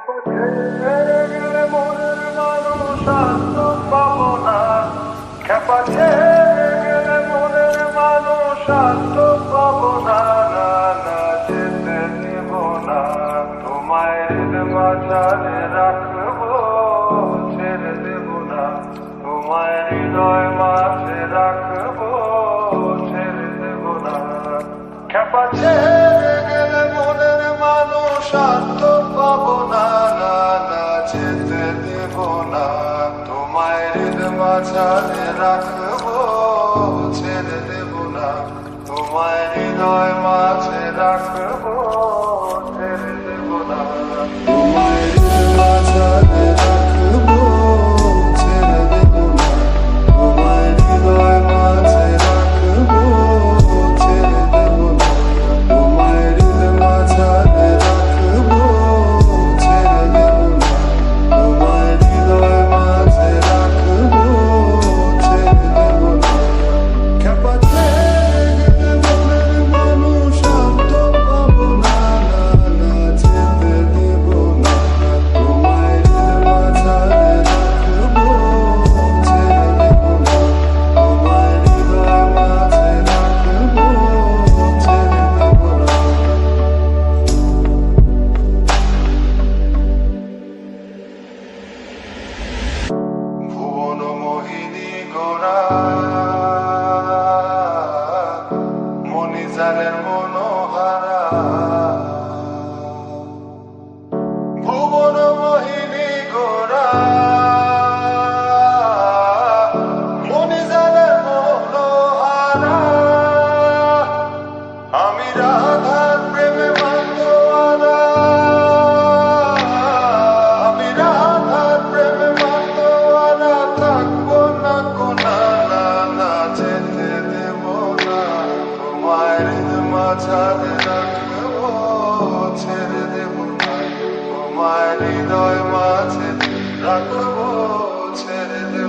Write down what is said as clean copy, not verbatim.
গেলে মনের মানুষ আর তো পাবো না। খেপা ছেড়ে গেলে মনের মানুষ আর তো পাবো না। না না, যেতে দেব না, তোমায় মাঝারে রাখবো, ছেড়ে দেব না, তোমায় হৃদয় মাঝে রাখবো, ছেড়ে দেব না। খেপা ছেড়ে গেলে মনের মানুষ আর তো পাবো না। না না, যেতে দেব না, তোমায় মাঝারে রাখবো, ছেড়ে দেব না, তোমায় হৃদয় মাঝে রাখবো, ছেড়ে দেব না, তোমায় মাঝারে রাখবো, ছেড়ে দেব না, তোমায় হৃদয় মাঝে রাখবো, ছেড়ে দেব না, তোমায় হৃদয় মাঝারে রাখবো, ছেড়ে দেব না, তোমায় হৃদয় মাঝে রাখবো, ছেড়ে দেব না। খেপা ছেড়ে গেলে মনের মানুষ আর তো পাবো না। না না, যেতে দেব না, তোমায় হৃদয় মাঝারে রাখবো, ছেড়ে দেব না, তোমায় হৃদয় মাঝে রাখবো, ছেড়ে দেব না। ভুবন মোহিনী গোরা মণিজানের মনোহারা, ভুবন মোহিনী গোরা মণিজানের মনোহারা। আমি রাধার প্রেমে মাতোয়ারা, আমি রাধার প্রেমে মাতোয়ারা, থাকবো না কোনা। না না, যেতে দেব না, তোমায় মাঝারে রাখবো, ছেড়ে দেব না, তোমায় হৃদয় মাঝে রাখবো, ছেড়ে দেব